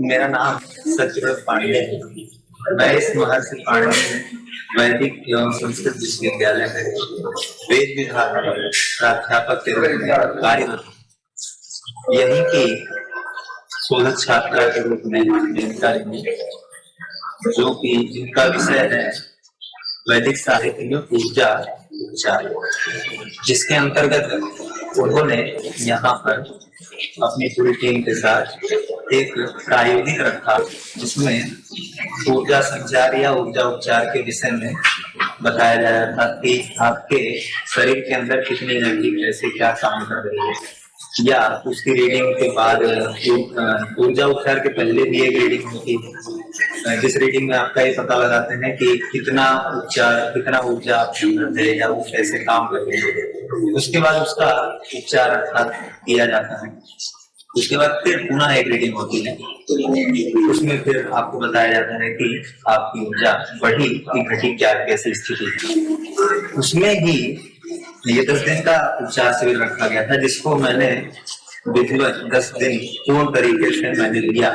मेरा नाम सत्यव्रत पांडे है। मैं इस महर्षि पांडे वैदिक एवं संस्कृत विश्वविद्यालय में वेद विभाग में प्राध्यापक के रूप में कार्यरत हूँ। यही की शोधक छात्रा के रूप में जानकारी में, जो कि जिनका विषय है वैदिक साहित्य में ऊर्जा उपचार, जिसके अंतर्गत उन्होंने यहाँ पर अपनी पूरी टीम के साथ एक प्रायोगिक रखा, जिसमें ऊर्जा संचार या ऊर्जा उपचार के विषय में बताया जा रहा था कि आपके शरीर के अंदर कितनी एनर्जी कैसे क्या काम कर रही है, या उसकी रीडिंग के बाद ऊर्जा उपचार के पहले भी एक रीडिंग होती है, जिस रीडिंग में आपका ये पता लगाते हैं कि कितना उपचार कितना ऊर्जा आपके अंदर है या वो कैसे काम कर रही है। उसके बाद उसका उपचार अर्थात किया जाता है। उसके बाद फिर पुनः एक रीडिंग होती है, उसमें फिर आपको बताया जाता है कि आपकी ऊर्जा बढ़ी कि घटी, क्या कैसी स्थिति है। उसमें ही ये 10 दिन का उपचार शिविर रखा गया था, जिसको मैंने विधिवत 10 दिन पूर्ण तरीके से मैंने लिया।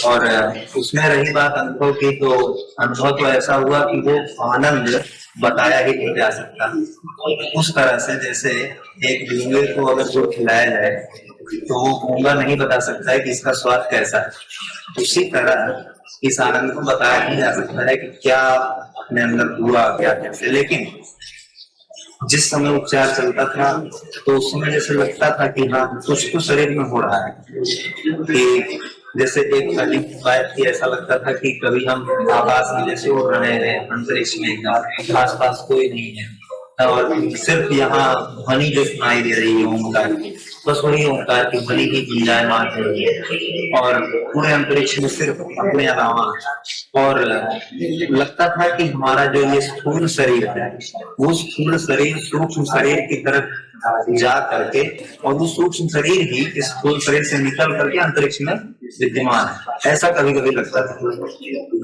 और उसमें रही बात अनुभव की, तो अनुभव तो ऐसा हुआ कि वो आनंद बताया ही नहीं जा सकता। उस तरह से जैसे एक गूंगे को अगर जो खिलाया जाए तो वो गूंगा नहीं बता सकता है कि इसका स्वाद कैसा है। उसी तरह इस आनंद को बताया नहीं जा सकता है कि क्या अपने अंदर हुआ क्या कैसे। लेकिन जिस समय उपचार चलता था तो उस समय जैसे लगता था कि हाँ कुछ तो शरीर में हो रहा है, कि जैसे एक अजीब बात की ऐसा लगता था कि कभी हम आकाश में जैसे उड़ रहे हैं, अंतरिक्ष में एकदम आस पास कोई नहीं है और सिर्फ यहाँ ध्वनि जो सुनाई दे रही है ओंकार की, बस वही ओंकार की ध्वनि की गुंजायमान हो रही है और पूरे अंतरिक्ष में सिर्फ अपने अलावा। और लगता था कि हमारा जो ये स्थूल शरीर है वो स्थूल शरीर सूक्ष्म शरीर की तरफ जा करके, और वो सूक्ष्म शरीर ही इस स्थूल शरीर से निकल करके अंतरिक्ष में विद्यमान है, ऐसा कभी कभी लगता था।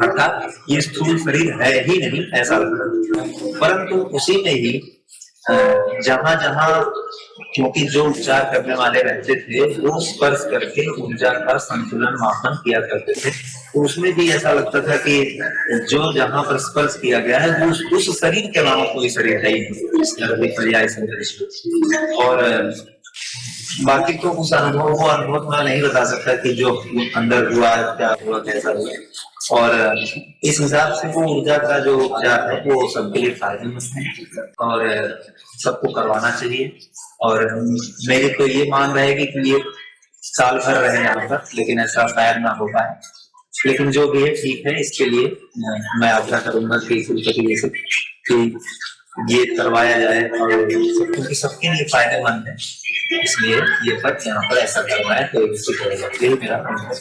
अर्थात ये स्थूल शरीर है ही नहीं ऐसा लगता था। परंतु उसी में ही जहां जहां, क्योंकि जो उपचार करने वाले रहते थे वो स्पर्श करके ऊर्जा का संतुलन मापन किया करते थे, तो उसमें भी ऐसा लगता था कि जो जहां पर स्पर्श किया गया है वो उस शरीर के अलावा कोई शरीर है ही नहीं, इस तरह की पर्याय संदर्भ। और बाकी तो उस अनुभव को अनुभव मैं नहीं बता सकता कि जो अंदर हुआ क्या हुआ कैसा हुआ। और इस हिसाब से वो ऊर्जा का जो उपचार है वो सबके लिए फायदेमंद है और सबको करवाना चाहिए। और मेरी तो ये मान रहेगी कि ये साल भर रहे यहाँ पर, लेकिन ऐसा शायद ना हो पाए। लेकिन जो भी है ठीक है, इसके लिए मैं आग्रह करूंगा कि ये करवाया जाए और क्योंकि सबके लिए फायदेमंद है, इसलिए ये पद यहाँ पर ऐसा करवाए तो यही मेरा धन्यवाद।